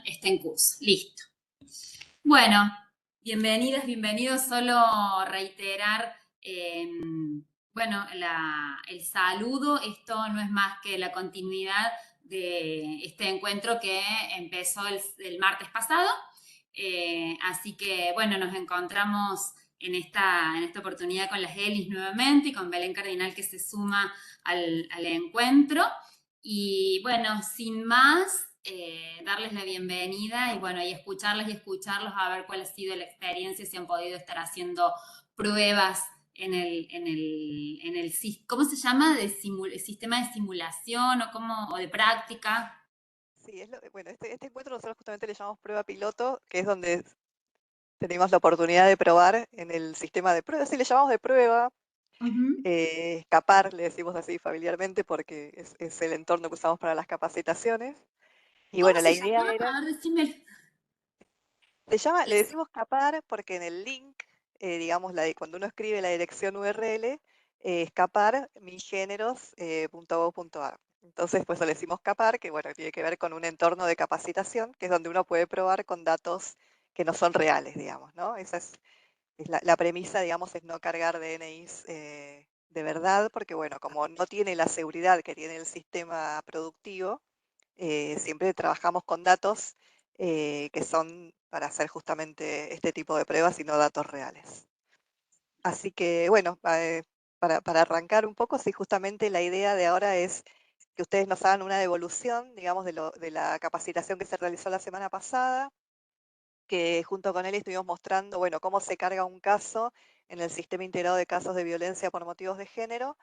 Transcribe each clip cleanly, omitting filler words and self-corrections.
está en curso. Listo. Bueno, bienvenidas, bienvenidos. Solo reiterar, bueno, el saludo. Esto no es más que la continuidad de este encuentro que empezó el martes pasado. Así que, bueno, nos encontramos en esta oportunidad con las Elis nuevamente y con Belén Cardinal que se suma al encuentro. Y bueno, sin más, darles la bienvenida y bueno, y escucharlos a ver cuál ha sido la experiencia, si han podido estar haciendo pruebas ¿cómo se llama? Sistema de simulación o de práctica. Sí, bueno, este encuentro nosotros justamente le llamamos prueba piloto, que es donde tenemos la oportunidad de probar en el sistema de prueba. Sí, le llamamos de prueba, Ujú. escapar, le decimos así familiarmente, porque es el entorno que usamos para las capacitaciones. Y ¿Cómo bueno, la se idea llama? era, A ver, decime. le Es, decimos escapar porque en el link, digamos, cuando uno escribe la dirección URL, escapar migéneros.gov.ar. Entonces, pues le decimos escapar, que bueno, tiene que ver con un entorno de capacitación, que es donde uno puede probar con datos que no son reales, digamos, ¿no? Esa es la premisa, digamos, es no cargar DNIs de verdad, porque bueno, como no tiene la seguridad que tiene el sistema productivo, siempre trabajamos con datos que son para hacer justamente este tipo de pruebas y no datos reales. Así que bueno, para arrancar un poco, sí, justamente la idea de ahora es que ustedes nos hagan una devolución, digamos, de la capacitación que se realizó la semana pasada, que junto con él estuvimos mostrando, bueno, cómo se carga un caso en el sistema integrado de casos de violencia por motivos de género.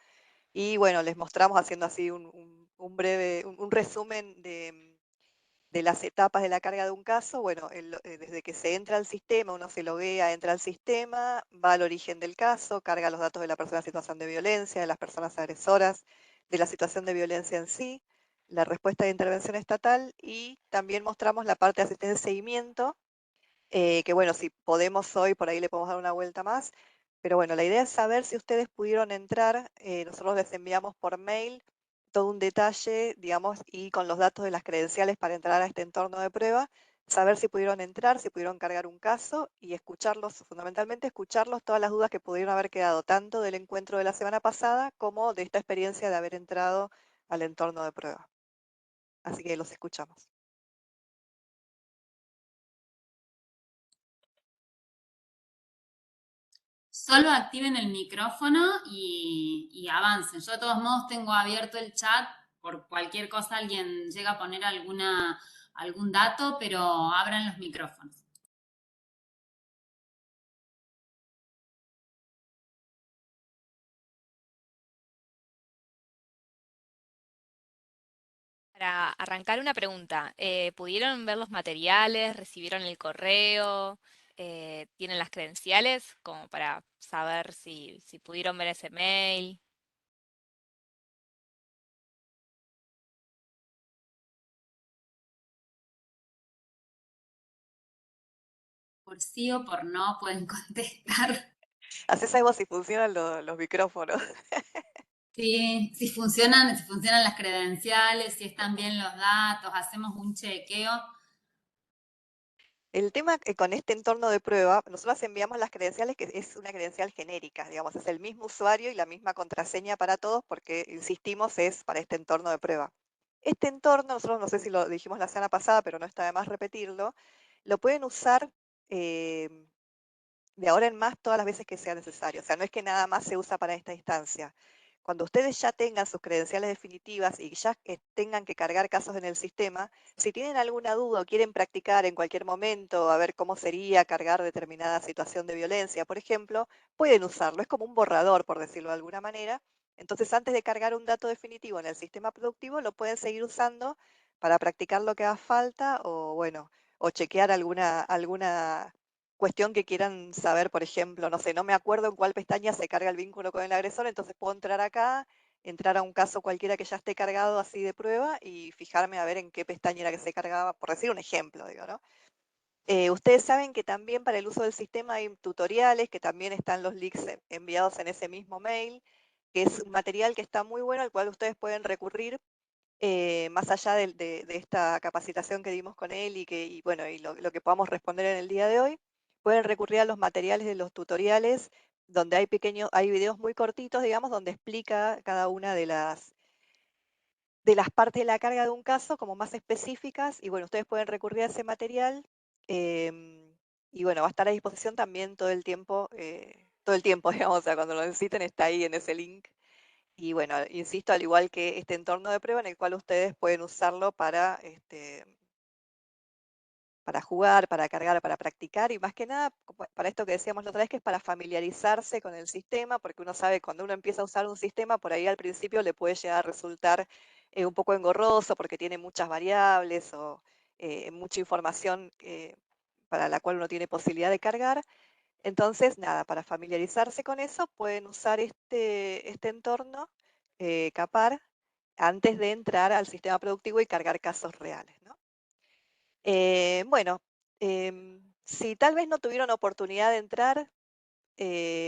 Y bueno, les mostramos haciendo así un breve, un resumen de las etapas de la carga de un caso. Bueno, desde que se entra al sistema, uno se loguea, entra al sistema, va al origen del caso, carga los datos de la persona en situación de violencia, de las personas agresoras, de la situación de violencia en sí, la respuesta de intervención estatal y también mostramos la parte de asistencia de seguimiento, que bueno, si podemos hoy, por ahí le podemos dar una vuelta más, pero bueno, la idea es saber si ustedes pudieron entrar, nosotros les enviamos por mail todo un detalle, digamos, y con los datos de las credenciales para entrar a este entorno de prueba, saber si pudieron entrar, si pudieron cargar un caso y escucharlos, fundamentalmente escucharlos todas las dudas que pudieron haber quedado, tanto del encuentro de la semana pasada como de esta experiencia de haber entrado al entorno de prueba. Así que los escuchamos. Solo activen el micrófono y avancen. Yo de todos modos tengo abierto el chat por cualquier cosa alguien llega a poner algún dato, pero abran los micrófonos. Para arrancar una pregunta, ¿pudieron ver los materiales? ¿Recibieron el correo? ¿Tienen las credenciales? Como para saber si pudieron ver ese mail. Por sí o por no pueden contestar. Así sabemos si funcionan los micrófonos. Sí, si funcionan las credenciales, si están bien los datos, hacemos un chequeo. El tema con este entorno de prueba, nosotros enviamos las credenciales, que es una credencial genérica, digamos, es el mismo usuario y la misma contraseña para todos, porque, insistimos, es para este entorno de prueba. Este entorno, nosotros no sé si lo dijimos la semana pasada, pero no está de más repetirlo, lo pueden usar eh, de ahora en más todas las veces que sea necesario. O sea, no es que nada más se usa para esta instancia. Cuando ustedes ya tengan sus credenciales definitivas y ya tengan que cargar casos en el sistema, si tienen alguna duda o quieren practicar en cualquier momento a ver cómo sería cargar determinada situación de violencia, por ejemplo, pueden usarlo. Es como un borrador, por decirlo de alguna manera. Entonces, antes de cargar un dato definitivo en el sistema productivo, lo pueden seguir usando para practicar lo que haga falta o, bueno, o chequear alguna cuestión que quieran saber, por ejemplo, no sé, no me acuerdo en cuál pestaña se carga el vínculo con el agresor, entonces puedo entrar acá, entrar a un caso cualquiera que ya esté cargado así de prueba y fijarme a ver en qué pestaña era que se cargaba, por decir un ejemplo, digo, ¿no? Ustedes saben que también para el uso del sistema hay tutoriales, que también están los links enviados en ese mismo mail, que es un material que está muy bueno, al cual ustedes pueden recurrir más allá de esta capacitación que dimos con él y bueno, y lo que podamos responder en el día de hoy, pueden recurrir a los materiales de los tutoriales, donde hay videos muy cortitos, digamos, donde explica cada una de las partes de la carga de un caso como más específicas, y bueno, ustedes pueden recurrir a ese material, y bueno, va a estar a disposición también todo el tiempo, digamos, o sea, cuando lo necesiten está ahí en ese link. Y bueno, insisto, al igual que este entorno de prueba en el cual ustedes pueden usarlo para jugar, para cargar, para practicar y más que nada para esto que decíamos la otra vez, que es para familiarizarse con el sistema, porque uno sabe cuando uno empieza a usar un sistema, por ahí al principio le puede llegar a resultar un poco engorroso porque tiene muchas variables o mucha información para la cual uno tiene posibilidad de cargar. Entonces, nada, para familiarizarse con eso pueden usar este entorno, CAPAR, antes de entrar al sistema productivo y cargar casos reales, ¿no? Bueno, si tal vez no tuvieron oportunidad de entrar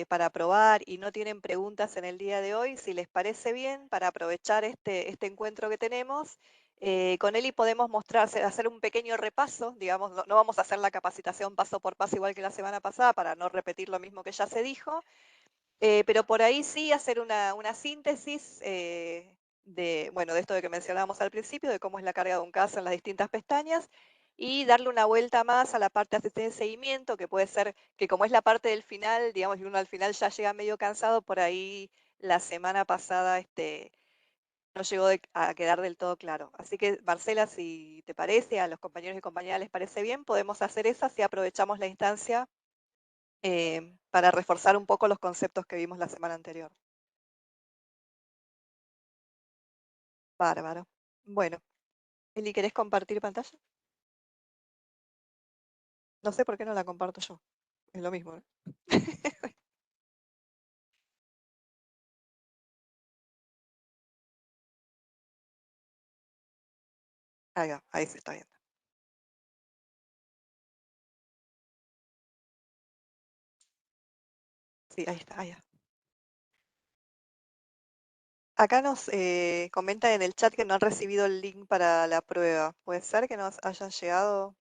para probar y no tienen preguntas en el día de hoy, si les parece bien, para aprovechar este encuentro que tenemos, con Eli podemos hacer un pequeño repaso, digamos, no vamos a hacer la capacitación paso por paso igual que la semana pasada para no repetir lo mismo que ya se dijo, pero por ahí sí hacer una síntesis bueno, de esto de que mencionábamos al principio, de cómo es la carga de un caso en las distintas pestañas, y darle una vuelta más a la parte de asistencia y seguimiento, que puede ser que como es la parte del final, digamos, y uno al final ya llega medio cansado, por ahí la semana pasada no llegó a quedar del todo claro. Así que, Marcela, si te parece, a los compañeros y compañeras les parece bien, podemos hacer esa si aprovechamos la instancia para reforzar un poco los conceptos que vimos la semana anterior. Bárbaro. Bueno, Eli, ¿querés compartir pantalla? No sé por qué no la comparto yo. Es lo mismo, ¿no? Ahí va, ahí se está viendo. Sí, ahí está, ahí va. Acá nos comentan en el chat que no han recibido el link para la prueba. ¿Puede ser que nos hayan llegado?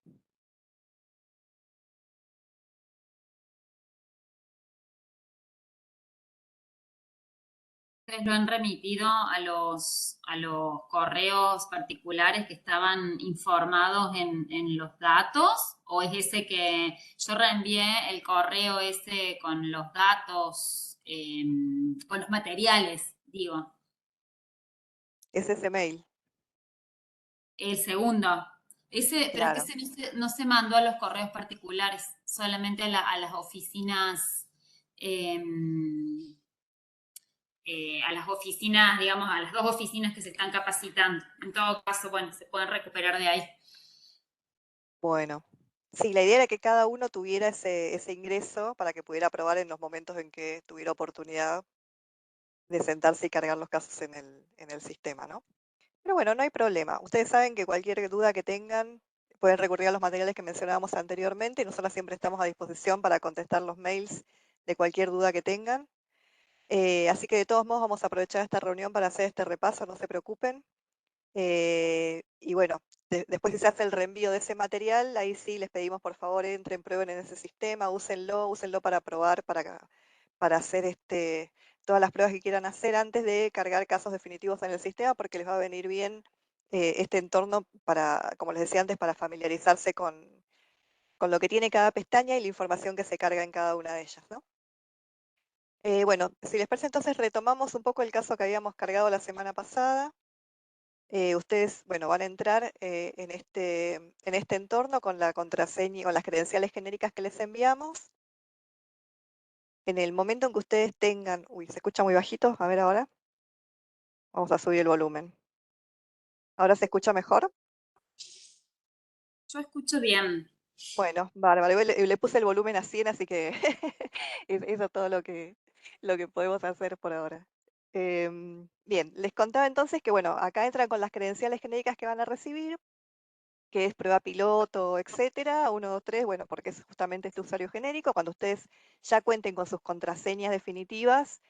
¿Ustedes lo han remitido a los correos particulares que estaban informados en los datos? ¿O es ese que yo reenvié el correo ese con los datos, con los materiales, digo? Es ese mail, El segundo. Pero es que claro. ese no se mandó a los correos particulares, solamente a las oficinas. em, a las oficinas, digamos, a las dos oficinas que se están capacitando. En todo caso, bueno, se pueden recuperar de ahí. Bueno. Sí, la idea era que cada uno tuviera ese ingreso para que pudiera probar en los momentos en que tuviera oportunidad de sentarse y cargar los casos en el sistema, ¿no? Pero bueno, no hay problema. Ustedes saben que cualquier duda que tengan pueden recurrir a los materiales que mencionábamos anteriormente y nosotros siempre estamos a disposición para contestar los mails de cualquier duda que tengan. Así que de todos modos vamos a aprovechar esta reunión para hacer este repaso, no se preocupen. Y bueno, después si se hace el reenvío de ese material, ahí sí les pedimos por favor entren, prueben en ese sistema, úsenlo para probar, para hacer todas las pruebas que quieran hacer antes de cargar casos definitivos en el sistema, porque les va a venir bien este entorno para, como les decía antes, para familiarizarse con lo que tiene cada pestaña y la información que se carga en cada una de ellas, ¿no? Bueno, si les parece, entonces retomamos un poco el caso que habíamos cargado la semana pasada. Ustedes, bueno, van a entrar en este entorno con la contraseña, con las credenciales genéricas que les enviamos. En el momento en que ustedes tengan, uy, se escucha muy bajito, a ver ahora, vamos a subir el volumen. ¿Ahora se escucha mejor? Yo escucho bien. Bueno, bárbaro. Igual le puse el volumen a 100, así que eso es todo lo que podemos hacer por ahora. Bien, les contaba entonces que, bueno, acá entran con las credenciales genéricas que van a recibir, que es prueba piloto, etcétera, 1, 2, 3, bueno, porque es justamente este usuario genérico. Cuando ustedes ya cuenten con sus contraseñas definitivas,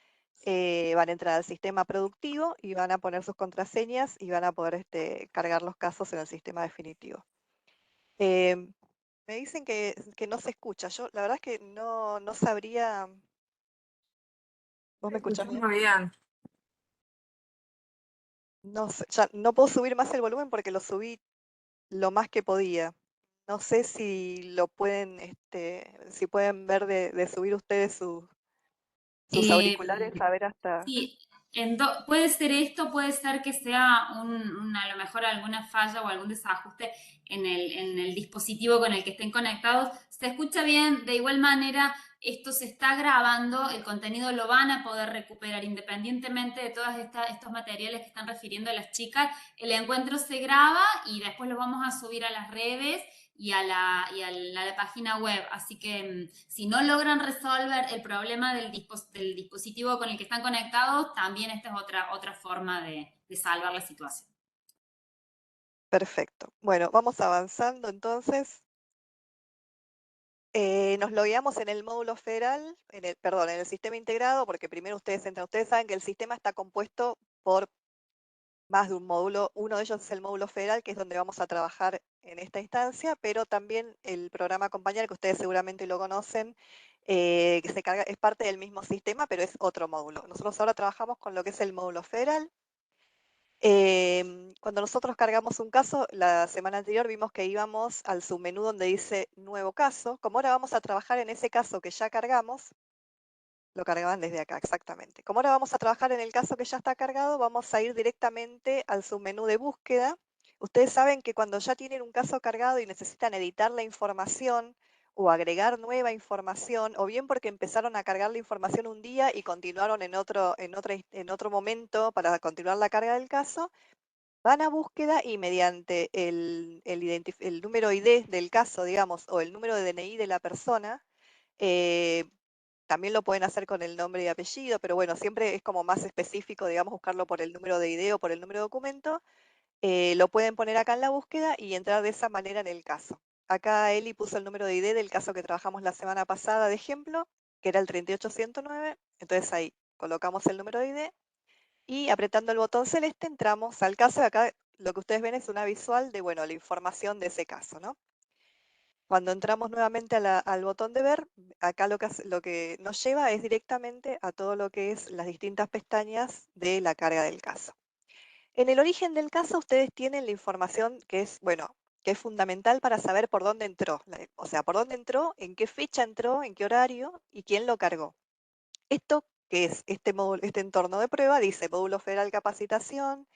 van a entrar al sistema productivo y van a poner sus contraseñas y van a poder cargar los casos en el sistema definitivo. Me dicen que no se escucha. Yo la verdad es que no sabría. ¿Vos me escuchás bien? Muy bien. No sé, ya no puedo subir más el volumen porque lo subí lo más que podía. No sé si lo pueden, si pueden ver de subir ustedes sus Eh, auriculares, a ver hasta. Sí, puede ser esto, puede ser que sea a lo mejor alguna falla o algún desajuste en el dispositivo con el que estén conectados. Se escucha bien, de igual manera, esto se está grabando, el contenido lo van a poder recuperar independientemente de todos estos materiales que están refiriendo a las chicas. El encuentro se graba y después lo vamos a subir a las redes y a la página web. Así que si no logran resolver el problema del dispositivo con el que están conectados, también esta es otra forma de salvar la situación. Perfecto. Bueno, vamos avanzando entonces. Nos logueamos en el módulo federal, perdón, en el sistema integrado, porque primero ustedes entran. Ustedes saben que el sistema está compuesto por más de un módulo. Uno de ellos es el módulo federal, que es donde vamos a trabajar en esta instancia, pero también el programa Acompañar, que ustedes seguramente lo conocen, que se carga, es parte del mismo sistema, pero es otro módulo. Nosotros ahora trabajamos con lo que es el módulo federal. Cuando nosotros cargamos un caso, la semana anterior vimos que íbamos al submenú donde dice nuevo caso. Como ahora vamos a trabajar en ese caso que ya cargamos, lo cargaban desde acá, exactamente. Como ahora vamos a trabajar en el caso que ya está cargado, vamos a ir directamente al submenú de búsqueda. Ustedes saben que cuando ya tienen un caso cargado y necesitan editar la información o agregar nueva información, o bien porque empezaron a cargar la información un día y continuaron en otro momento para continuar la carga del caso, van a búsqueda y mediante el número ID del caso, digamos, o el número de DNI de la persona, eh, también lo pueden hacer con el nombre y apellido, pero bueno, siempre es como más específico, digamos, buscarlo por el número de ID o por el número de documento. Lo pueden poner acá en la búsqueda y entrar de esa manera en el caso. Acá Eli puso el número de ID del caso que trabajamos la semana pasada de ejemplo, que era el 38109. Entonces ahí colocamos el número de ID y apretando el botón celeste entramos al caso. Acá lo que ustedes ven es una visual de, bueno, la información de ese caso, ¿no? Cuando entramos nuevamente al botón de ver, acá lo que nos lleva es directamente a todo lo que es las distintas pestañas de la carga del caso. En el origen del caso ustedes tienen la información que es, bueno, que es fundamental para saber por dónde entró. O sea, por dónde entró, en qué fecha entró, en qué horario y quién lo cargó. Esto que es este entorno de prueba, dice módulo federal capacitación,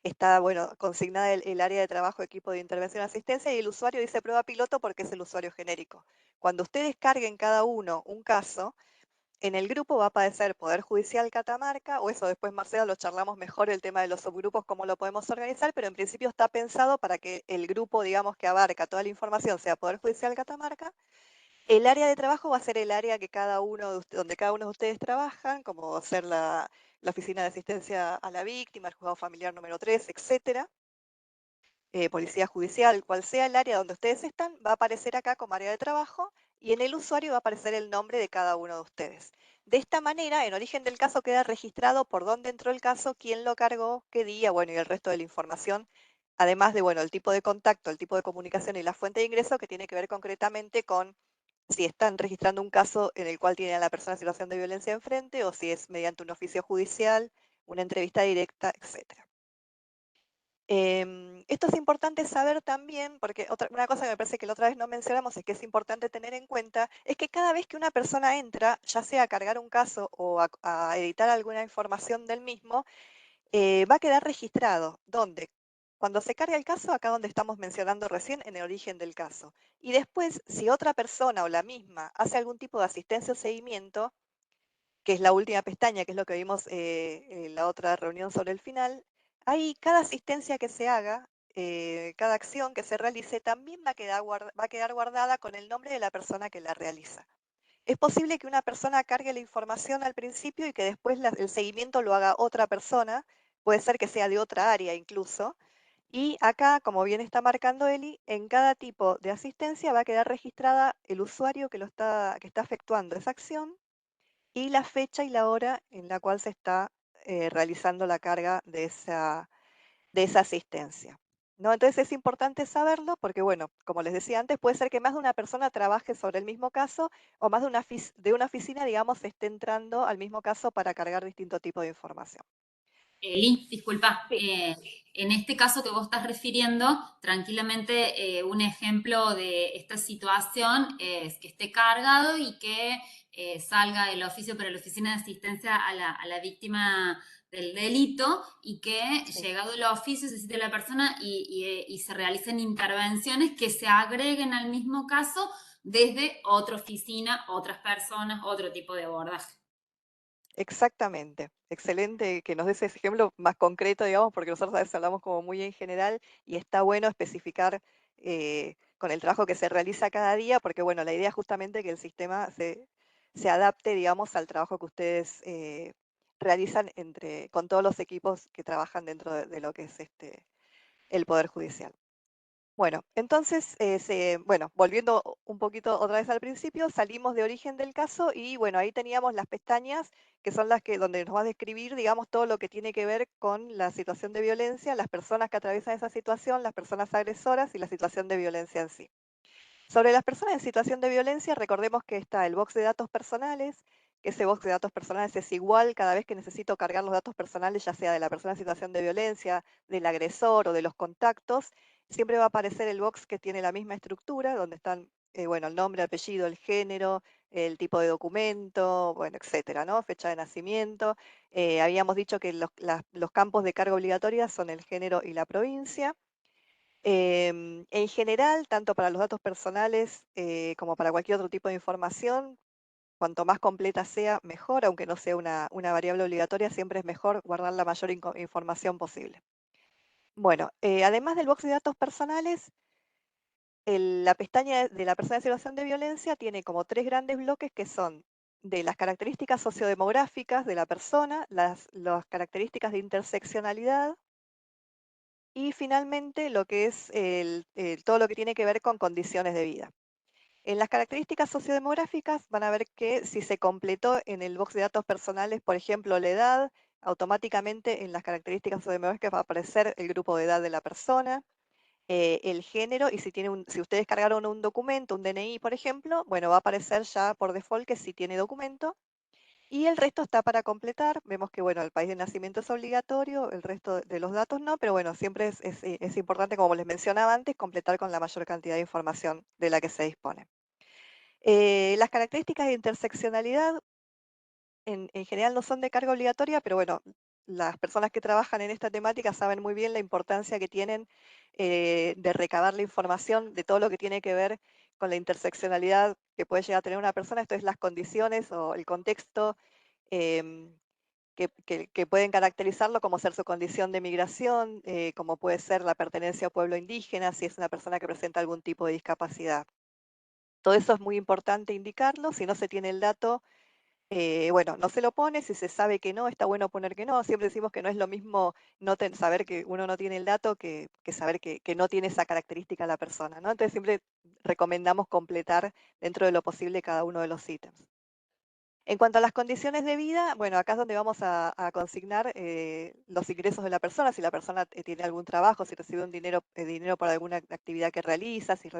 está, bueno, consignada el área de trabajo, equipo de intervención y asistencia, y el usuario dice prueba piloto porque es el usuario genérico. Cuando ustedes carguen cada uno un caso, en el grupo va a aparecer Poder Judicial Catamarca, o eso después, Marcela, lo charlamos mejor, el tema de los subgrupos, cómo lo podemos organizar, pero en principio está pensado para que el grupo, digamos, que abarca toda la información sea Poder Judicial Catamarca. El área de trabajo va a ser el área que donde cada uno de ustedes trabajan, como va a ser la oficina de asistencia a la víctima, el juzgado familiar número 3, etcétera. Policía judicial, cual sea el área donde ustedes están, va a aparecer acá como área de trabajo y en el usuario va a aparecer el nombre de cada uno de ustedes. De esta manera, en origen del caso queda registrado por dónde entró el caso, quién lo cargó, qué día, bueno, y el resto de la información, además de, bueno, el tipo de contacto, el tipo de comunicación y la fuente de ingreso, que tiene que ver concretamente con si están registrando un caso en el cual tiene a la persona en situación de violencia enfrente o si es mediante un oficio judicial, una entrevista directa, etcétera. Esto es importante saber también, porque una cosa que me parece que la otra vez no mencionamos es que es importante tener en cuenta, es que cada vez que una persona entra, ya sea a cargar un caso o a editar alguna información del mismo, va a quedar registrado. ¿Dónde? Cuando se carga el caso, acá donde estamos mencionando recién, en el origen del caso. Y después, si otra persona o la misma hace algún tipo de asistencia o seguimiento, que es la última pestaña, que es lo que vimos en la otra reunión sobre el final, ahí cada asistencia que se haga, cada acción que se realice, también va a quedar guardada con el nombre de la persona que la realiza. Es posible que una persona cargue la información al principio y que después el seguimiento lo haga otra persona, puede ser que sea de otra área incluso, y acá, como bien está marcando Eli, en cada tipo de asistencia va a quedar registrada el usuario que está efectuando esa acción y la fecha y la hora en la cual se está realizando la carga de esa asistencia. ¿No? Entonces es importante saberlo porque, bueno, como les decía antes, puede ser que más de una persona trabaje sobre el mismo caso o más de una oficina, digamos, esté entrando al mismo caso para cargar distinto tipo de información. Liz, disculpa, Sí. en este caso que vos estás refiriendo, tranquilamente un ejemplo de esta situación es que esté cargado y que salga el oficio para la oficina de asistencia a la víctima del delito y que Sí. llegado el oficio se cite a la persona y se realicen intervenciones que se agreguen al mismo caso desde otra oficina, otras personas, otro tipo de abordaje. Exactamente, excelente que nos des ese ejemplo más concreto, digamos, porque nosotros a veces hablamos como muy en general y está bueno especificar con el trabajo que se realiza cada día, porque bueno, la idea es justamente que el sistema se adapte, digamos, al trabajo que ustedes realizan con todos los equipos que trabajan dentro de lo que es el Poder Judicial. Bueno, entonces, bueno, volviendo un poquito otra vez al principio, salimos de origen del caso y bueno, ahí teníamos las pestañas que son donde nos va a describir, digamos, todo lo que tiene que ver con la situación de violencia, las personas que atraviesan esa situación, las personas agresoras y la situación de violencia en sí. Sobre las personas en situación de violencia, recordemos que está el box de datos personales, que ese box de datos personales es igual cada vez que necesito cargar los datos personales, ya sea de la persona en situación de violencia, del agresor o de los contactos, siempre va a aparecer el box que tiene la misma estructura, donde están, bueno, el nombre, el apellido, el género, el tipo de documento, bueno, etcétera, ¿no? Fecha de nacimiento. Habíamos dicho que los campos de carga obligatoria son el género y la provincia. En general, tanto para los datos personales como para cualquier otro tipo de información, cuanto más completa sea, mejor, aunque no sea una variable obligatoria, siempre es mejor guardar la mayor información posible. Bueno, además del box de datos personales, la pestaña de la persona en situación de violencia tiene como tres grandes bloques que son de las características sociodemográficas de la persona, las características de interseccionalidad, y finalmente lo que es todo lo que tiene que ver con condiciones de vida. En las características sociodemográficas van a ver que si se completó en el box de datos personales, por ejemplo, la edad, automáticamente en las características sociodemográficas va a aparecer el grupo de edad de la persona, el género, y si ustedes cargaron un documento, un DNI, por ejemplo, bueno, va a aparecer ya por default que sí tiene documento. Y el resto está para completar. Vemos que, bueno, el país de nacimiento es obligatorio, el resto de los datos no, pero bueno, siempre es importante, como les mencionaba antes, completar con la mayor cantidad de información de la que se dispone. Las características de interseccionalidad en general no son de carga obligatoria, pero bueno, las personas que trabajan en esta temática saben muy bien la importancia que tienen de recabar la información de todo lo que tiene que ver con la interseccionalidad que puede llegar a tener una persona, esto es las condiciones o el contexto em, que pueden caracterizarlo como ser su condición de migración, como puede ser la pertenencia a pueblo indígena, si es una persona que presenta algún tipo de discapacidad. Todo eso es muy importante indicarlo, si no se tiene el dato, bueno, no se lo pone, si se sabe que no, está bueno poner que no, siempre decimos que no es lo mismo saber que uno no tiene el dato que saber que no tiene esa característica la persona, ¿no? Entonces siempre recomendamos completar dentro de lo posible cada uno de los ítems. En cuanto a las condiciones de vida, bueno, acá es donde vamos a consignar los ingresos de la persona, si la persona tiene algún trabajo, si recibe un dinero por alguna actividad que realiza, si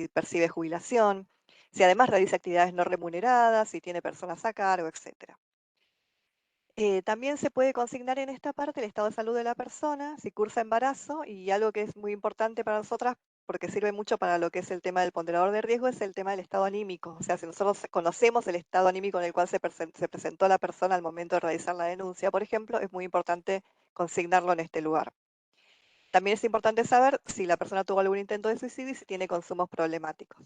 percibe jubilación, si además realiza actividades no remuneradas, si tiene personas a cargo, etcétera. También se puede consignar en esta parte el estado de salud de la persona, si cursa embarazo, y algo que es muy importante para nosotras, porque sirve mucho para lo que es el tema del ponderador de riesgo, es el tema del estado anímico. O sea, si nosotros conocemos el estado anímico en el cual se presentó la persona al momento de realizar la denuncia, por ejemplo, es muy importante consignarlo en este lugar. También es importante saber si la persona tuvo algún intento de suicidio y si tiene consumos problemáticos.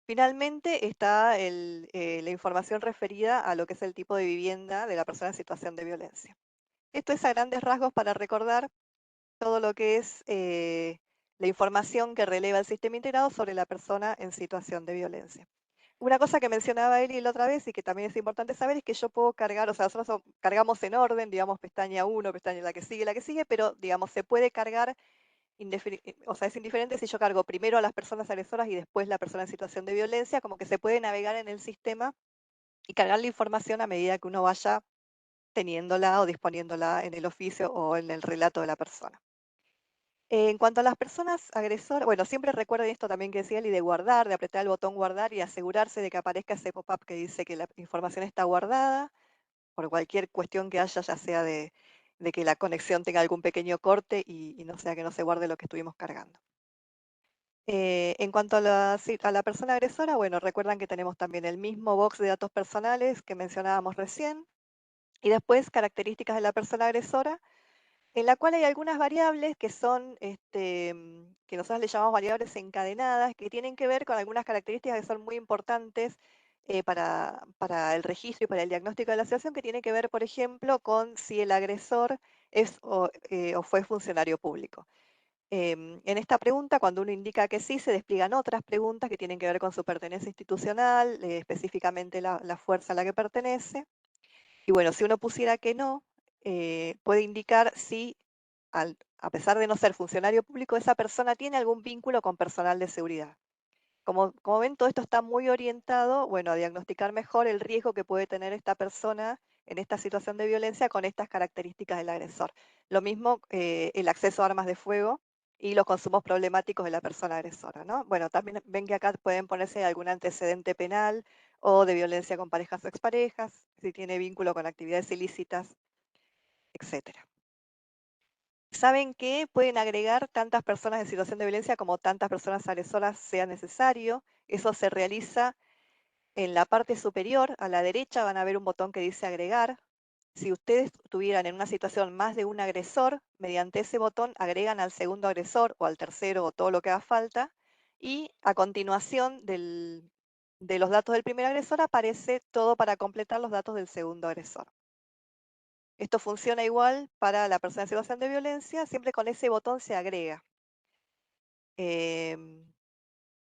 Finalmente está la información referida a lo que es el tipo de vivienda de la persona en situación de violencia. Esto es a grandes rasgos para recordar todo lo que es la información que releva el sistema integrado sobre la persona en situación de violencia. Una cosa que mencionaba Eli la otra vez y que también es importante saber es que yo puedo cargar, o sea, nosotros cargamos en orden, digamos, pestaña 1, pestaña la que sigue, pero digamos, se puede cargar o sea, es indiferente si yo cargo primero a las personas agresoras y después la persona en situación de violencia, como que se puede navegar en el sistema y cargar la información a medida que uno vaya teniéndola o disponiéndola en el oficio o en el relato de la persona. En cuanto a las personas agresoras, bueno, siempre recuerden esto también que decía Eli, de guardar, de apretar el botón guardar y asegurarse de que aparezca ese pop-up que dice que la información está guardada por cualquier cuestión que haya, ya sea de que la conexión tenga algún pequeño corte y no sea que no se guarde lo que estuvimos cargando. En cuanto a la persona agresora, bueno, recuerdan que tenemos también el mismo box de datos personales que mencionábamos recién, y después características de la persona agresora, en la cual hay algunas variables que son, que nosotros le llamamos variables encadenadas, que tienen que ver con algunas características que son muy importantes para el registro y para el diagnóstico de la situación, que tiene que ver, por ejemplo, con si el agresor es o fue funcionario público. En esta pregunta, cuando uno indica que sí, se despliegan otras preguntas que tienen que ver con su pertenencia institucional, específicamente la fuerza a la que pertenece. Y bueno, si uno pusiera que no, puede indicar si, a pesar de no ser funcionario público, esa persona tiene algún vínculo con personal de seguridad. Como ven, todo esto está muy orientado, bueno, a diagnosticar mejor el riesgo que puede tener esta persona en esta situación de violencia con estas características del agresor. Lo mismo el acceso a armas de fuego y los consumos problemáticos de la persona agresora, ¿no? Bueno, también ven que acá pueden ponerse algún antecedente penal o de violencia con parejas o exparejas, si tiene vínculo con actividades ilícitas, etcétera. Saben que pueden agregar tantas personas en situación de violencia como tantas personas agresoras sea necesario. Eso se realiza en la parte superior, a la derecha van a ver un botón que dice agregar. Si ustedes tuvieran en una situación más de un agresor, mediante ese botón agregan al segundo agresor o al tercero o todo lo que haga falta. Y a continuación de los datos del primer agresor aparece todo para completar los datos del segundo agresor. Esto funciona igual para la persona en situación de violencia, siempre con ese botón se agrega.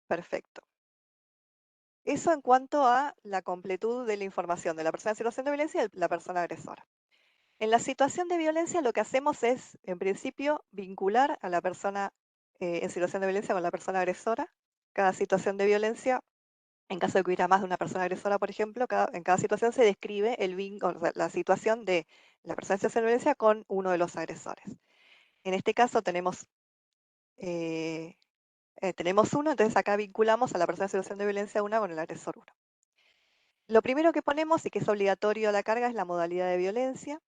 Perfecto. Eso en cuanto a la completud de la información de la persona en situación de violencia y la persona agresora. En la situación de violencia lo que hacemos es, en principio, vincular a la persona en situación de violencia con la persona agresora. Cada situación de violencia, en caso de que hubiera más de una persona agresora, por ejemplo, en cada situación se describe el vínculo, o sea, la situación de la persona en situación de violencia con uno de los agresores. En este caso tenemos uno, entonces acá vinculamos a la persona en situación de violencia 1 con el agresor 1. Lo primero que ponemos y que es obligatorio a la carga es la modalidad de violencia.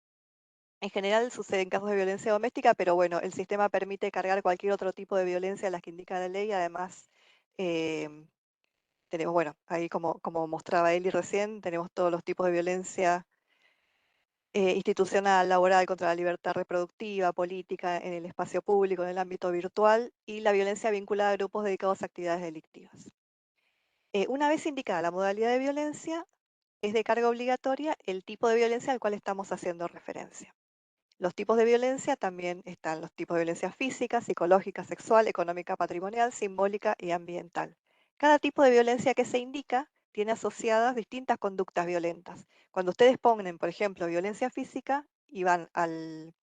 En general sucede en casos de violencia doméstica, pero bueno, el sistema permite cargar cualquier otro tipo de violencia a las que indica la ley. Además, tenemos, bueno, ahí como mostraba Eli recién, tenemos todos los tipos de violencia institucional, laboral, contra la libertad reproductiva, política, en el espacio público, en el ámbito virtual, y la violencia vinculada a grupos dedicados a actividades delictivas. Una vez indicada la modalidad de violencia, es de carga obligatoria el tipo de violencia al cual estamos haciendo referencia. Los tipos de violencia también están los tipos de violencia física, psicológica, sexual, económica, patrimonial, simbólica y ambiental. Cada tipo de violencia que se indica tiene asociadas distintas conductas violentas. Cuando ustedes ponen, por ejemplo, violencia física y van al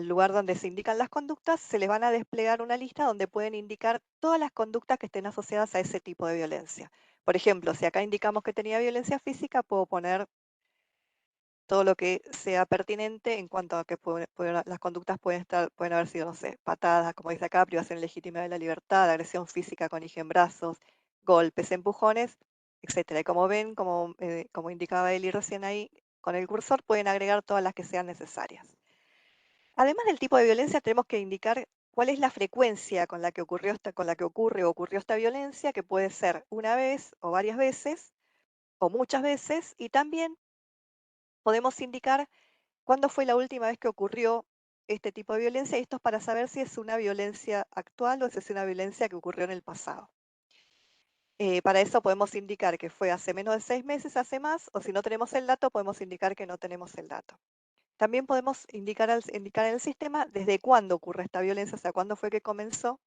lugar donde se indican las conductas, se les van a desplegar una lista donde pueden indicar todas las conductas que estén asociadas a ese tipo de violencia. Por ejemplo, si acá indicamos que tenía violencia física, puedo poner todo lo que sea pertinente en cuanto a que las conductas pueden haber sido, no sé, patadas, como dice acá, privación legítima de la libertad, agresión física con en brazos, golpes, empujones, etcétera. Y como ven, como indicaba Eli recién ahí, con el cursor pueden agregar todas las que sean necesarias. Además del tipo de violencia, tenemos que indicar cuál es la frecuencia con la que ocurre o ocurrió esta violencia, que puede ser una vez o varias veces o muchas veces, y también podemos indicar cuándo fue la última vez que ocurrió este tipo de violencia, y esto es para saber si es una violencia actual o si es una violencia que ocurrió en el pasado. Para eso podemos indicar que fue hace menos de 6 meses, hace más, o si no tenemos el dato, podemos indicar que no tenemos el dato. También podemos indicar en el sistema desde cuándo ocurre esta violencia, o sea, cuándo fue que comenzó,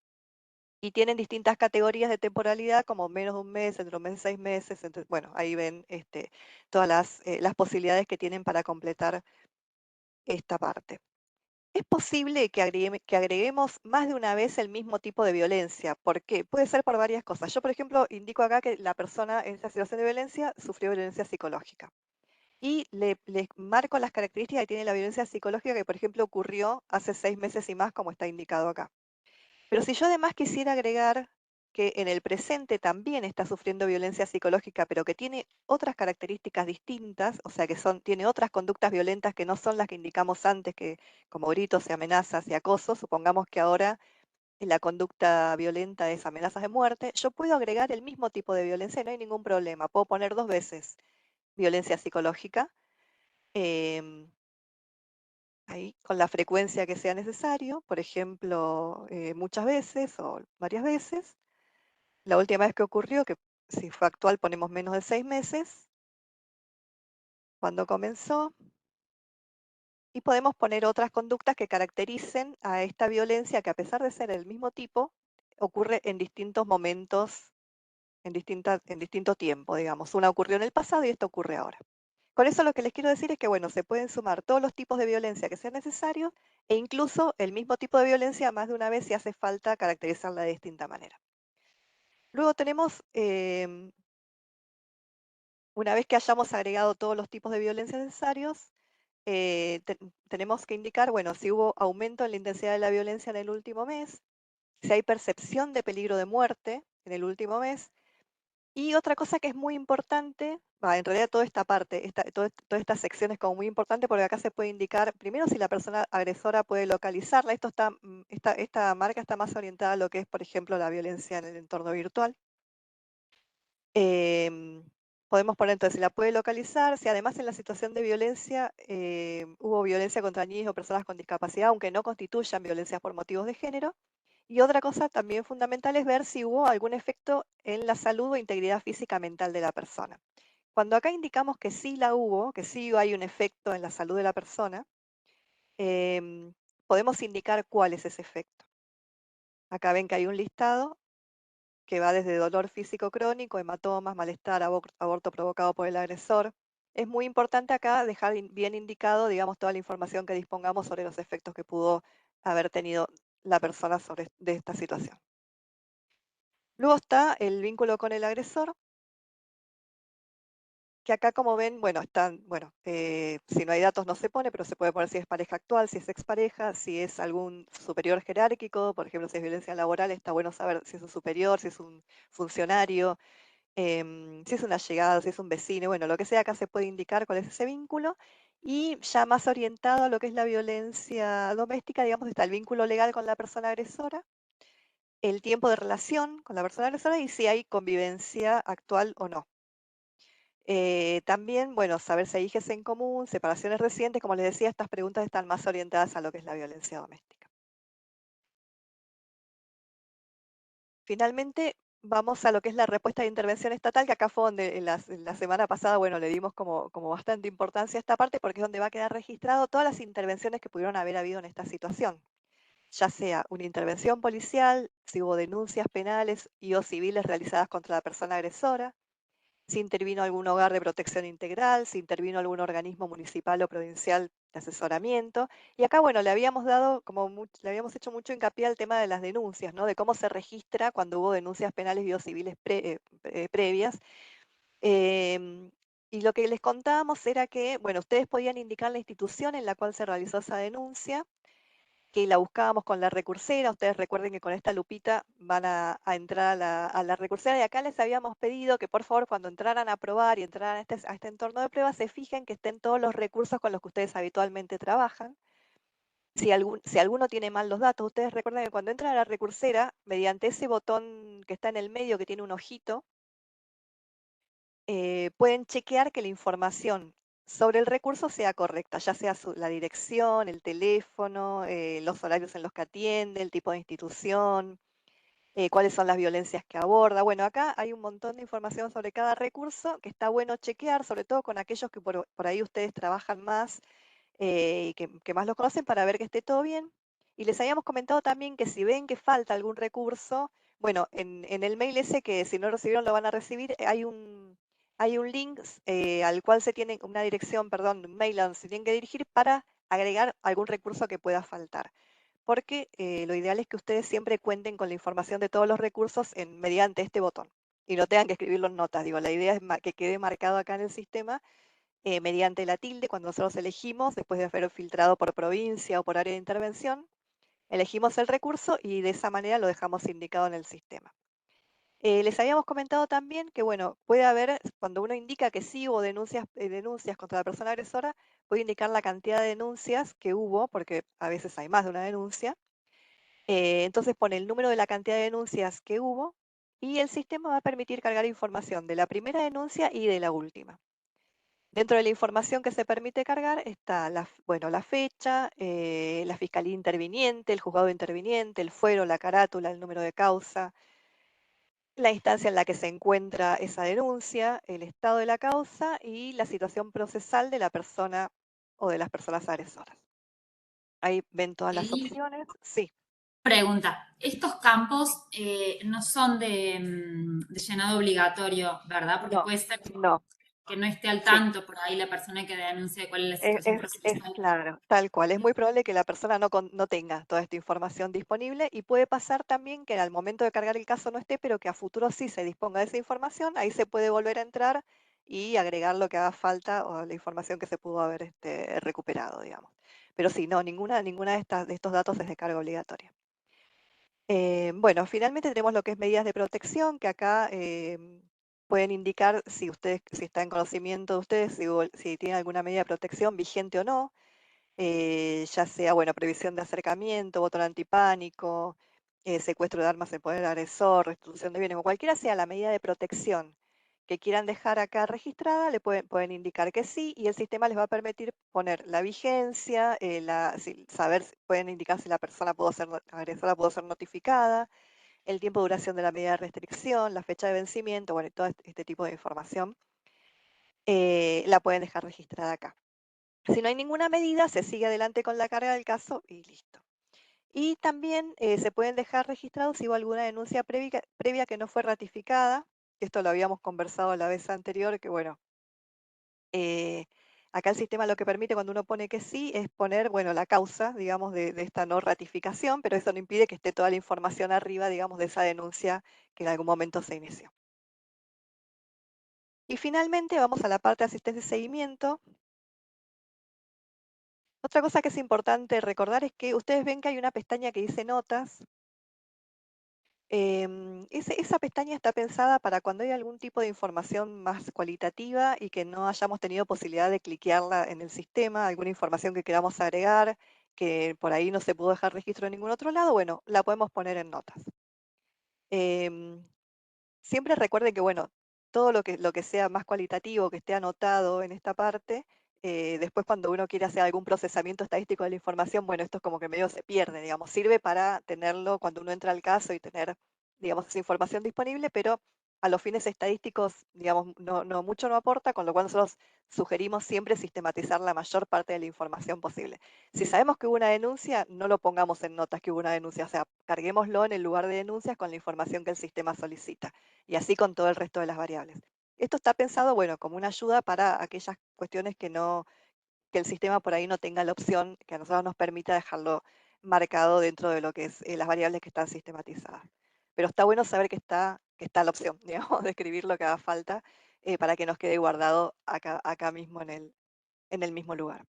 y tienen distintas categorías de temporalidad, como menos de un mes, entre un mes y 6 meses. Entonces, bueno, ahí ven todas las posibilidades que tienen para completar esta parte. es posible que agreguemos más de una vez el mismo tipo de violencia. ¿Por qué? Puede ser por varias cosas. Yo, por ejemplo, indico acá que la persona en esta situación de violencia sufrió violencia psicológica. Y le marco las características que tiene la violencia psicológica que, por ejemplo, ocurrió hace 6 meses y más, como está indicado acá. Pero si yo además quisiera agregar que en el presente también está sufriendo violencia psicológica, pero que tiene otras características distintas, o sea, que tiene otras conductas violentas que no son las que indicamos antes, que como gritos y amenazas y acoso, supongamos que ahora la conducta violenta es amenazas de muerte, yo puedo agregar el mismo tipo de violencia y no hay ningún problema. Puedo poner 2 veces violencia psicológica, em, ahí con la frecuencia que sea necesario, por ejemplo, muchas veces o varias veces. La última vez que ocurrió, que si fue actual ponemos menos de 6 meses, cuando comenzó, y podemos poner otras conductas que caractericen a esta violencia que a pesar de ser el mismo tipo, ocurre en distintos momentos, en distinto tiempo, digamos. Una ocurrió en el pasado y esto ocurre ahora. Con eso lo que les quiero decir es que, bueno, se pueden sumar todos los tipos de violencia que sean necesarios e incluso el mismo tipo de violencia más de una vez si hace falta caracterizarla de distinta manera. Luego tenemos, una vez que hayamos agregado todos los tipos de violencia necesarios, tenemos que indicar, bueno, si hubo aumento en la intensidad de la violencia en el último mes, si hay percepción de peligro de muerte en el último mes. Y otra cosa que es muy importante, en realidad toda esta parte, toda esta sección es como muy importante porque acá se puede indicar, primero, si la persona agresora puede localizarla. Esta marca está más orientada a lo que es, por ejemplo, la violencia en el entorno virtual. Em, Podemos poner entonces si la puede localizar, si además en la situación de violencia hubo violencia contra niños o personas con discapacidad, aunque no constituyan violencias por motivos de género. Y otra cosa también fundamental es ver si hubo algún efecto en la salud o integridad física mental de la persona. Cuando acá indicamos que sí la hubo, que sí hay un efecto en la salud de la persona, podemos indicar cuál es ese efecto. Acá ven que hay un listado que va desde dolor físico crónico, hematomas, malestar, aborto provocado por el agresor. Es muy importante acá dejar bien indicado, digamos, toda la información que dispongamos sobre los efectos que pudo haber tenido la persona de esta situación. Luego está el vínculo con el agresor, que acá como ven, bueno, si no hay datos no se pone, pero se puede poner si es pareja actual, si es expareja, si es algún superior jerárquico, por ejemplo, si es violencia laboral, está bueno saber si es un superior, si es un funcionario, si es una allegado, si es un vecino, bueno, lo que sea, acá se puede indicar cuál es ese vínculo. Y ya más orientado a lo que es la violencia doméstica, digamos, está el vínculo legal con la persona agresora, el tiempo de relación con la persona agresora y si hay convivencia actual o no. También, bueno, saber si hay hijes en común, separaciones recientes, como les decía, estas preguntas están más orientadas a lo que es la violencia doméstica. Finalmente, vamos a lo que es la respuesta de intervención estatal, que acá fue donde en la semana pasada, bueno, le dimos como bastante importancia a esta parte, porque es donde va a quedar registrado todas las intervenciones que pudieron haber habido en esta situación, ya sea una intervención policial, si hubo denuncias penales y o civiles realizadas contra la persona agresora, si intervino algún hogar de protección integral, si intervino algún organismo municipal o provincial de asesoramiento. Y acá, bueno, le habíamos dado le habíamos hecho mucho hincapié al tema de las denuncias, ¿no? De cómo se registra cuando hubo denuncias penales y o civiles previas. Em, y lo que les contábamos era que, bueno, ustedes podían indicar la institución en la cual se realizó esa denuncia, que la buscábamos con la recursera. Ustedes recuerden que con esta lupita van a entrar a la recursera y acá les habíamos pedido que por favor cuando entraran a probar y entraran a este entorno de prueba se fijen que estén todos los recursos con los que ustedes habitualmente trabajan. Si alguno tiene mal los datos, ustedes recuerden que cuando entran a la recursera, mediante ese botón que está en el medio que tiene un ojito, pueden chequear que la información sobre el recurso sea correcta, ya sea la dirección, el teléfono, los horarios en los que atiende, el tipo de institución, cuáles son las violencias que aborda. Bueno, acá hay un montón de información sobre cada recurso que está bueno chequear, sobre todo con aquellos que por ahí ustedes trabajan más y que más los conocen para ver que esté todo bien. Y les habíamos comentado también que si ven que falta algún recurso, bueno, en el mail ese que si no recibieron lo van a recibir, hay un link al cual se tiene una dirección, perdón, un mail a donde se tienen que dirigir para agregar algún recurso que pueda faltar. Porque lo ideal es que ustedes siempre cuenten con la información de todos los recursos mediante este botón y no tengan que escribirlo en notas. Digo, la idea es que quede marcado acá en el sistema mediante la tilde cuando nosotros elegimos, después de haber filtrado por provincia o por área de intervención, elegimos el recurso y de esa manera lo dejamos indicado en el sistema. Les habíamos comentado también que, bueno, puede haber, cuando uno indica que sí hubo denuncias contra la persona agresora, puede indicar la cantidad de denuncias que hubo, porque a veces hay más de una denuncia. Entonces pone el número de la cantidad de denuncias que hubo y el sistema va a permitir cargar información de la primera denuncia y de la última. Dentro de la información que se permite cargar está bueno, la fecha, la fiscalía interviniente, el juzgado interviniente, el fuero, la carátula, el número de causa, la instancia en la que se encuentra esa denuncia, el estado de la causa y la situación procesal de la persona o de las personas agresoras. Ahí ven todas las Y opciones. Sí, pregunta, estos campos no son de llenado obligatorio, ¿verdad? Porque no, puede ser no, que no esté al sí. tanto por ahí la persona que denuncia cuál es la situación Es procesal. claro, tal cual. Es muy probable que la persona no tenga toda esta información disponible y puede pasar también que al momento de cargar el caso no esté, pero que a futuro sí se disponga de esa información. Ahí se puede volver a entrar y agregar lo que haga falta o la información que se pudo haber recuperado, digamos. Pero sí, no, ninguna de estos datos es de carga obligatoria. Bueno, finalmente tenemos lo que es medidas de protección, que acá pueden indicar si está en conocimiento de ustedes, si tienen alguna medida de protección vigente o no, ya sea, bueno, previsión de acercamiento, botón antipánico, secuestro de armas en poder del agresor, restitución de bienes, o cualquiera sea la medida de protección que quieran dejar acá registrada, pueden indicar que sí, y el sistema les va a permitir poner la vigencia, pueden indicar si la persona agresora pudo ser notificada, el tiempo de duración de la medida de restricción, la fecha de vencimiento, bueno, y todo este tipo de información la pueden dejar registrada acá. Si no hay ninguna medida, se sigue adelante con la carga del caso y listo. Y también se pueden dejar registrados si hubo alguna denuncia previa que no fue ratificada. Esto lo habíamos conversado la vez anterior, que bueno, eh, acá el sistema lo que permite cuando uno pone que sí es poner, bueno, la causa, digamos, de esta no ratificación, pero eso no impide que esté toda la información arriba, digamos, de esa denuncia que en algún momento se inició. Y finalmente vamos a la parte de asistencia y seguimiento. Otra cosa que es importante recordar es que ustedes ven que hay una pestaña que dice notas. Esa pestaña está pensada para cuando hay algún tipo de información más cualitativa y que no hayamos tenido posibilidad de cliquearla en el sistema, alguna información que queramos agregar, que por ahí no se pudo dejar registro en ningún otro lado, bueno, la podemos poner en notas. Em, Siempre recuerden que, bueno, todo lo que sea más cualitativo, que esté anotado en esta parte, después cuando uno quiere hacer algún procesamiento estadístico de la información, bueno, esto es como que medio se pierde, digamos, sirve para tenerlo cuando uno entra al caso y tener, digamos, esa información disponible, pero a los fines estadísticos, digamos, mucho no aporta, con lo cual nosotros sugerimos siempre sistematizar la mayor parte de la información posible. Si sabemos que hubo una denuncia, no lo pongamos en notas que hubo una denuncia, o sea, carguémoslo en el lugar de denuncias con la información que el sistema solicita y así con todo el resto de las variables. Esto está pensado, bueno, como una ayuda para aquellas cuestiones que el sistema por ahí no tenga la opción, que a nosotros nos permita dejarlo marcado dentro de lo que es las variables que están sistematizadas. Pero está bueno saber que está la opción, digamos, de escribir lo que haga falta para que nos quede guardado acá mismo en el mismo lugar.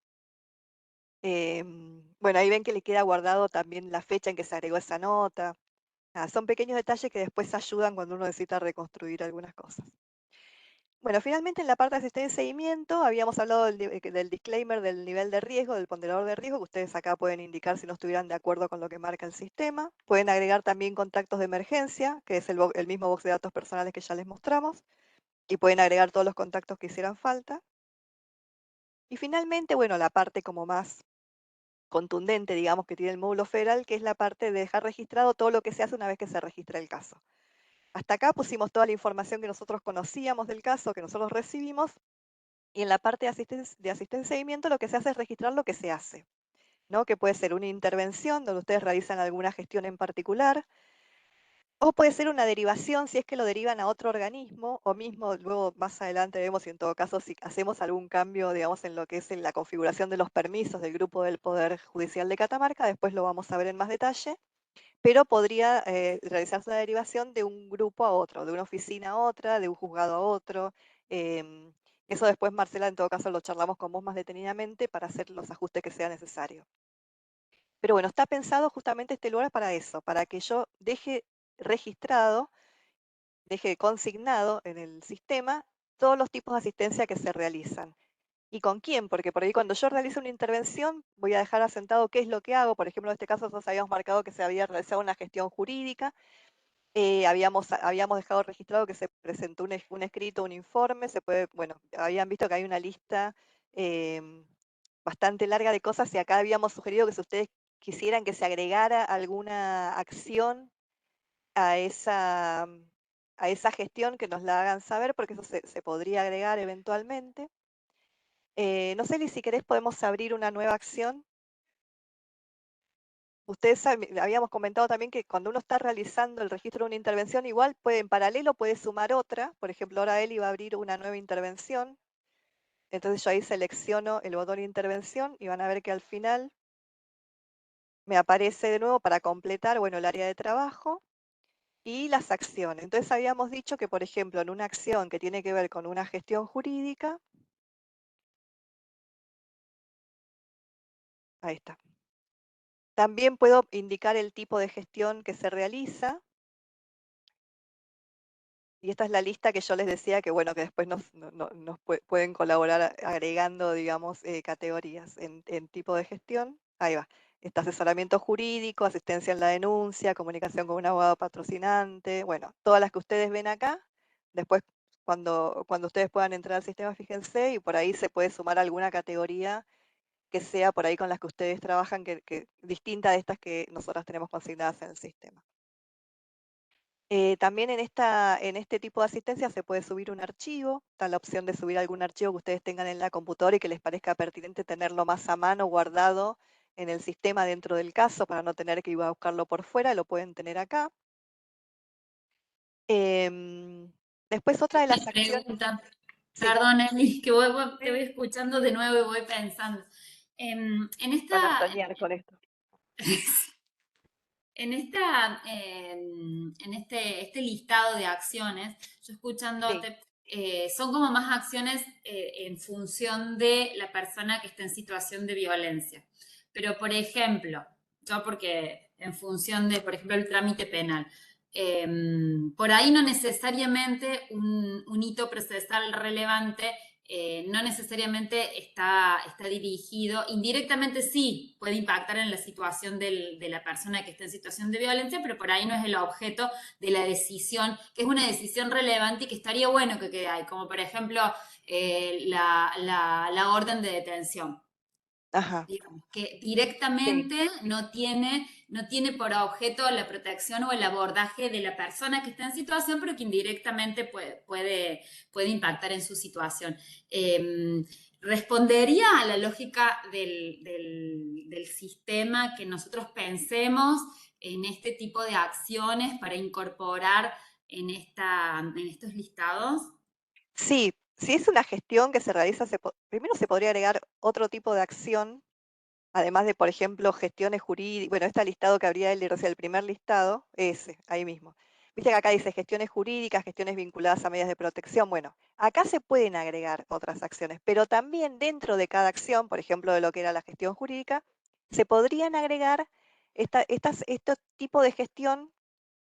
Bueno, ahí ven que le queda guardado también la fecha en que se agregó esa nota. Son pequeños detalles que después ayudan cuando uno necesita reconstruir algunas cosas. Bueno, finalmente en la parte de asistencia y seguimiento habíamos hablado del disclaimer del nivel de riesgo, del ponderador de riesgo, que ustedes acá pueden indicar si no estuvieran de acuerdo con lo que marca el sistema. Pueden agregar también contactos de emergencia, que es el mismo box de datos personales que ya les mostramos, y pueden agregar todos los contactos que hicieran falta. Y finalmente, bueno, la parte como más contundente, digamos, que tiene el módulo federal, que es la parte de dejar registrado todo lo que se hace una vez que se registra el caso. Hasta acá pusimos toda la información que nosotros conocíamos del caso, que nosotros recibimos, y en la parte de asistencia y seguimiento lo que se hace es registrar lo que se hace, ¿no? Que puede ser una intervención donde ustedes realizan alguna gestión en particular, O puede ser una derivación si es que lo derivan a otro organismo, o mismo luego más adelante vemos si en todo caso si hacemos algún cambio, digamos, en lo que es en la configuración de los permisos del grupo del Poder Judicial de Catamarca, después lo vamos a ver en más detalle, pero podría realizarse una derivación de un grupo a otro, de una oficina a otra, de un juzgado a otro. em, Eso después, Marcela, en todo caso lo charlamos con vos más detenidamente para hacer los ajustes que sea necesario. Pero bueno, está pensado justamente este lugar para eso, para que yo deje registrado, deje consignado en el sistema todos los tipos de asistencia que se realizan. ¿Y con quién? Porque por ahí cuando yo realizo una intervención voy a dejar asentado qué es lo que hago. Por ejemplo, en este caso nosotros habíamos marcado que se había realizado una gestión jurídica, habíamos dejado registrado que se presentó un escrito, un informe, se puede, bueno, habían visto que hay una lista em, bastante larga de cosas y acá habíamos sugerido que si ustedes quisieran que se agregara alguna acción a esa, a esa gestión, que nos la hagan saber, porque eso se podría agregar eventualmente. No sé, Liz, si querés podemos abrir una nueva acción. Ustedes saben, habíamos comentado también que cuando uno está realizando el registro de una intervención, igual puede en paralelo puede sumar otra. Por ejemplo, ahora Eli va a abrir una nueva intervención. Entonces yo ahí selecciono el botón intervención y van a ver que al final me aparece de nuevo para completar, bueno, el área de trabajo y las acciones. Entonces habíamos dicho que, por ejemplo, en una acción que tiene que ver con una gestión jurídica, ahí está. También puedo indicar el tipo de gestión que se realiza. Y esta es la lista que yo les decía que, bueno, que después nos pueden colaborar agregando, digamos, categorías en tipo de gestión. Ahí va. Está asesoramiento jurídico, asistencia en la denuncia, comunicación con un abogado patrocinante. Bueno, todas las que ustedes ven acá. Después, cuando ustedes puedan entrar al sistema, fíjense, y por ahí se puede sumar alguna categoría que sea por ahí con las que ustedes trabajan, que distinta de estas que nosotras tenemos consignadas en el sistema. También en este tipo de asistencia se puede subir un archivo, está la opción de subir algún archivo que ustedes tengan en la computadora y que les parezca pertinente tenerlo más a mano, guardado en el sistema dentro del caso, para no tener que ir a buscarlo por fuera, lo pueden tener acá. Em, Después otra de las Mi acciones, pregunta, sí, perdón, Eli, que te voy sí, escuchando de nuevo y voy pensando. En van a esta, soñar con esto. este listado de acciones, yo Sí, escuchándote, son como más acciones en función de la persona que está en situación de violencia. Pero, por ejemplo, yo porque en función de, por ejemplo, el trámite penal, eh, por ahí no necesariamente un hito procesal relevante no necesariamente está dirigido, indirectamente sí puede impactar en la situación de la persona que está en situación de violencia, pero por ahí no es el objeto de la decisión, que es una decisión relevante y que estaría bueno que quede ahí, como por ejemplo la orden de detención, ajá, digamos, que sí. directamente no tiene por objeto la protección o el abordaje de la persona que está en situación, pero que indirectamente puede impactar en su situación. ¿Respondería a la lógica del sistema que nosotros pensemos en este tipo de acciones para incorporar en estos listados? Sí, si es una gestión que se realiza, primero se podría agregar otro tipo de acción. Además de, por ejemplo, gestiones jurídicas, bueno, este listado que habría él, o sea, el primer listado, ese, ahí mismo. Viste que acá dice gestiones jurídicas, gestiones vinculadas a medidas de protección. Bueno, acá se pueden agregar otras acciones, pero también dentro de cada acción, por ejemplo, de lo que era la gestión jurídica, se podrían agregar este tipo de gestión,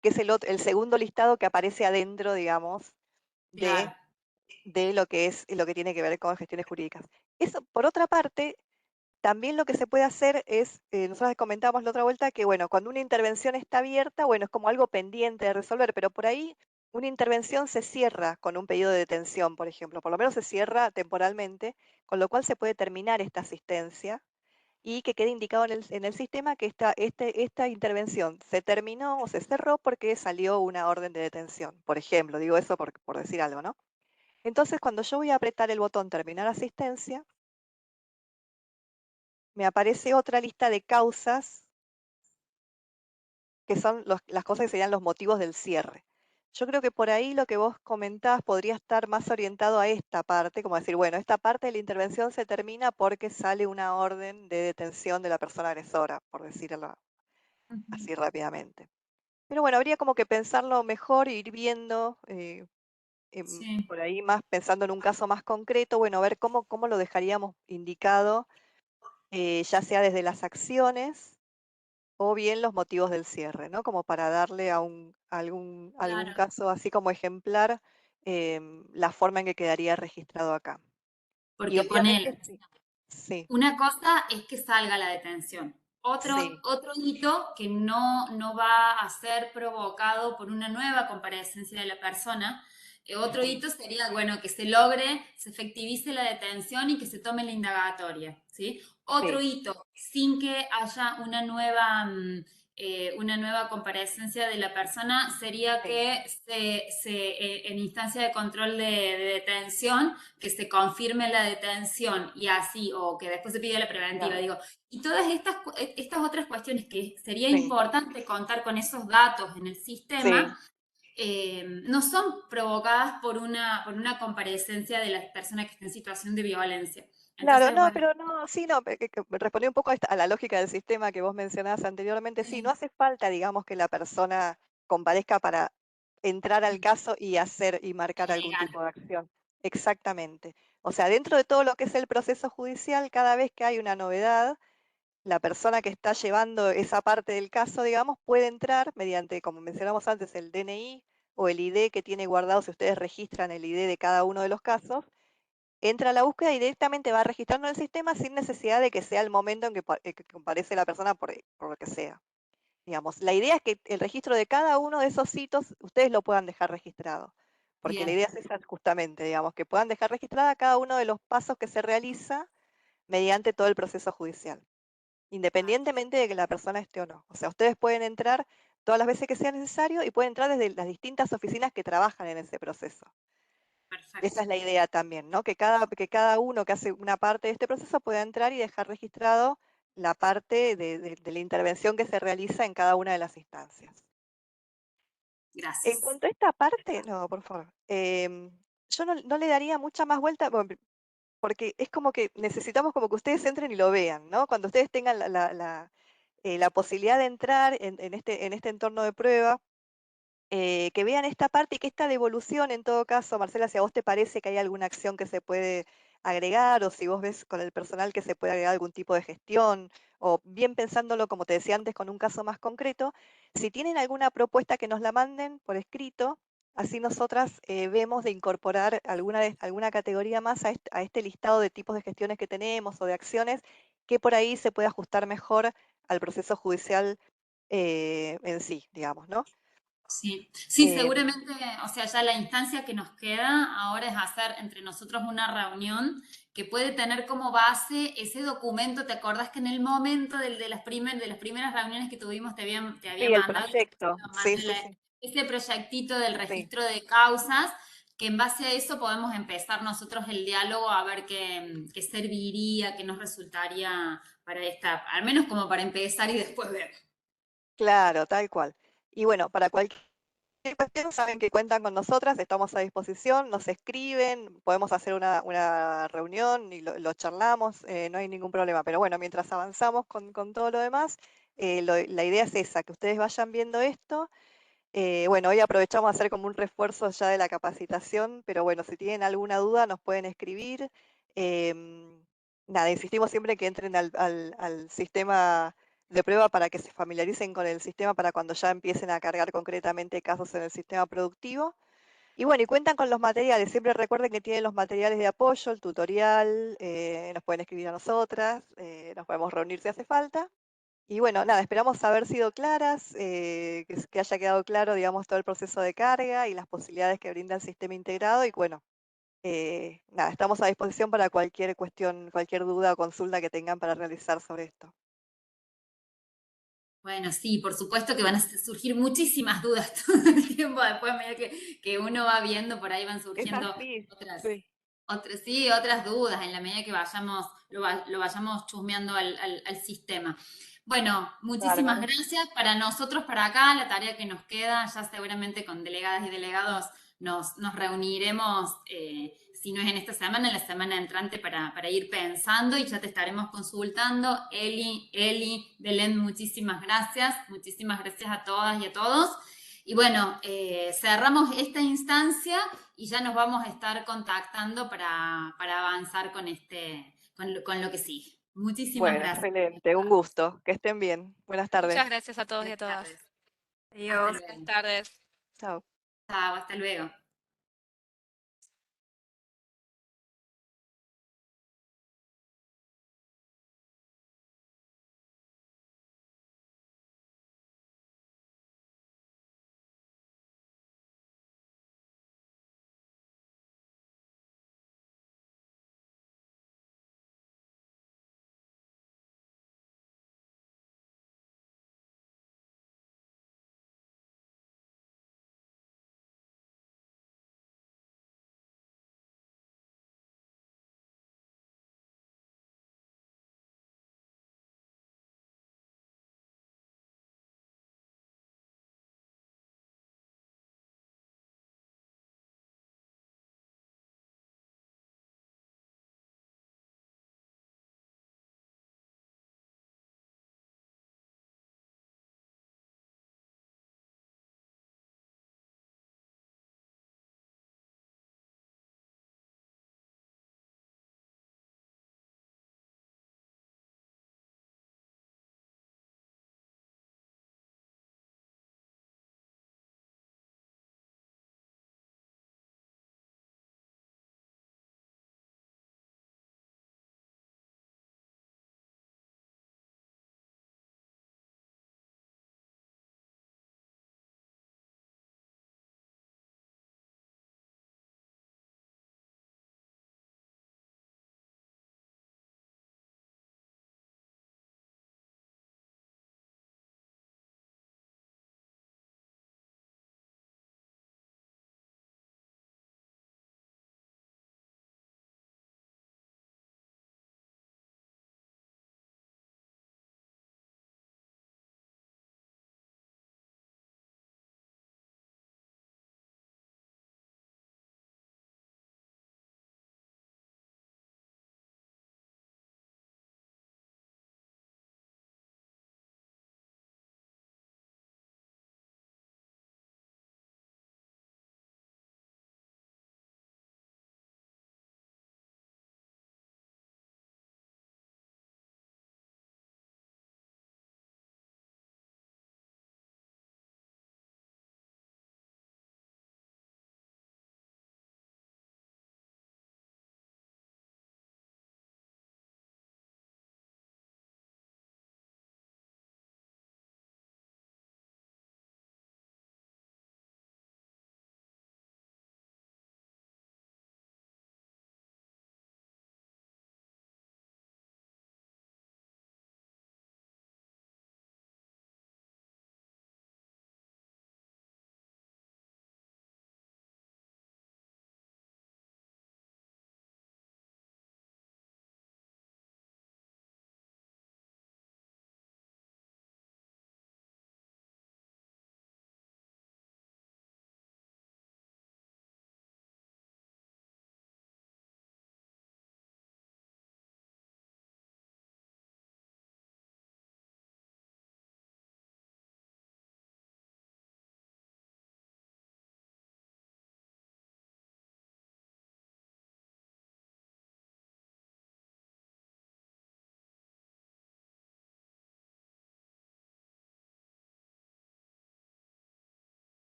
que es el segundo listado que aparece adentro, digamos, Claro, de lo que es lo que tiene que ver con gestiones jurídicas. Eso, por otra parte, también lo que se puede hacer es, nosotros comentábamos la otra vuelta que, bueno, cuando una intervención está abierta, bueno, es como algo pendiente de resolver, pero por ahí una intervención se cierra con un pedido de detención, por ejemplo, por lo menos se cierra temporalmente, con lo cual se puede terminar esta asistencia y que quede indicado en el sistema que esta intervención se terminó o se cerró porque salió una orden de detención, por ejemplo, digo eso por decir algo, ¿no? Entonces, cuando yo voy a apretar el botón terminar asistencia, me aparece otra lista de causas que son las cosas que serían los motivos del cierre. Yo creo que por ahí lo que vos comentás podría estar más orientado a esta parte, como decir, bueno, esta parte de la intervención se termina porque sale una orden de detención de la persona agresora, por decirlo Ujú. así rápidamente. Pero bueno, habría como que pensarlo mejor e ir viendo, Sí, por ahí más pensando en un caso más concreto, bueno, ver cómo lo dejaríamos indicado, ya sea desde las acciones o bien los motivos del cierre, ¿no? Como para darle algún claro, caso así como ejemplar, la forma en que quedaría registrado acá. Y porque obviamente ponele, sí, sí, una cosa es que salga la detención. sí, Otro hito que no va a ser provocado por una nueva comparecencia de la persona. Otro sí, hito sería, bueno, que se logre, se efectivice la detención y que se tome la indagatoria, ¿sí? Otro sí, hito, sin que haya una nueva comparecencia de la persona, sería sí, que en instancia de control de detención que se confirme la detención y así, o que después se pide la preventiva, claro, digo. Y todas estas otras cuestiones que sería sí, importante contar con esos datos en el sí. sistema, no son provocadas por una comparecencia de la persona que está en situación de violencia. Claro, Entonces, no, bueno, pero no, sí, no, que respondí un poco a la lógica del sistema que vos mencionabas anteriormente. Sí, no hace falta, digamos, que la persona comparezca para entrar al caso y hacer y marcar algún agregar. tipo de acción. Exactamente. O sea, dentro de todo lo que es el proceso judicial, cada vez que hay una novedad, la persona que está llevando esa parte del caso, digamos, puede entrar mediante, como mencionamos antes, el DNI o el ID que tiene guardado, si ustedes registran el ID de cada uno de los casos, entra a la búsqueda y directamente va registrando en el sistema sin necesidad de que sea el momento en que comparece la persona por lo que sea. Digamos, la idea es que el registro de cada uno de esos hitos ustedes lo puedan dejar registrado, porque la Bien, idea es esa justamente, digamos, que puedan dejar registrada cada uno de los pasos que se realiza mediante todo el proceso judicial, independientemente de que la persona esté o no. O sea, ustedes pueden entrar todas las veces que sea necesario y pueden entrar desde las distintas oficinas que trabajan en ese proceso. Esa perfecto. es la idea también, ¿no? Que cada uno que hace una parte de este proceso pueda entrar y dejar registrado la parte de la intervención que se realiza en cada una de las instancias. En Gracias. cuanto a esta parte, no, por favor, yo no le daría mucha más vuelta, bueno, porque es como que necesitamos como que ustedes entren y lo vean, ¿no? Cuando ustedes tengan la posibilidad de entrar en este entorno de prueba, que vean esta parte y que esta devolución, en todo caso, Marcela, si a vos te parece que hay alguna acción que se puede agregar o si vos ves con el personal que se puede agregar algún tipo de gestión o bien pensándolo, como te decía antes, con un caso más concreto, si tienen alguna propuesta que nos la manden por escrito, así nosotras vemos de incorporar alguna categoría más a este listado de tipos de gestiones que tenemos o de acciones que por ahí se puede ajustar mejor al proceso judicial en sí, digamos, ¿no? Sí, sí, Em, seguramente, o sea, ya la instancia que nos queda ahora es hacer entre nosotros una reunión que puede tener como base ese documento. ¿Te acordás que en el momento de las primeras reuniones que tuvimos te había Sí, el mandado, proyecto. Sí, sí, sí, ese proyectito del sí. registro de causas? Que en base a eso podemos empezar nosotros el diálogo a ver qué serviría, qué nos resultaría para esta, al menos como para empezar y después ver. Claro, tal cual. Y bueno, para cualquier cuestión, saben que cuentan con nosotras, estamos a disposición, nos escriben, podemos hacer una reunión y lo charlamos, no hay ningún problema. Pero bueno, mientras avanzamos con todo lo demás, la idea es esa, que ustedes vayan viendo esto. Bueno, hoy aprovechamos a hacer como un refuerzo ya de la capacitación, pero bueno, si tienen alguna duda nos pueden escribir. Nada, insistimos siempre que entren al sistema de prueba para que se familiaricen con el sistema para cuando ya empiecen a cargar concretamente casos en el sistema productivo. Y bueno, y cuentan con los materiales, siempre recuerden que tienen los materiales de apoyo, el tutorial, nos pueden escribir a nosotras, nos podemos reunir si hace falta. Y bueno, nada, esperamos haber sido claras, que haya quedado claro, digamos, todo el proceso de carga y las posibilidades que brinda el sistema integrado. Y bueno, nada, estamos a disposición para cualquier cuestión, cualquier duda o consulta que tengan para realizar sobre esto. Bueno, sí, por supuesto que van a surgir muchísimas dudas todo el tiempo después, a medida que uno va viendo, por ahí van Es surgiendo así, otras, sí. sí, otras dudas en la medida que lo vayamos chusmeando al sistema. Bueno, muchísimas Bárbaro. gracias. Para nosotros, para acá, la tarea que nos queda, ya seguramente con delegadas y delegados nos reuniremos, si no es en esta semana, en la semana entrante para ir pensando y ya te estaremos consultando. Eli, Belén, muchísimas gracias. Muchísimas gracias a todas y a todos. Y bueno, cerramos esta instancia y ya nos vamos a estar contactando para avanzar con lo que sigue. Muchísimas Bueno, gracias. excelente, un gusto. Que estén bien. Buenas Muchas tardes. gracias a todos y a Buenas todas. tardes. Hasta Adiós. Buenas luego. tardes. Chao. Chao, hasta luego.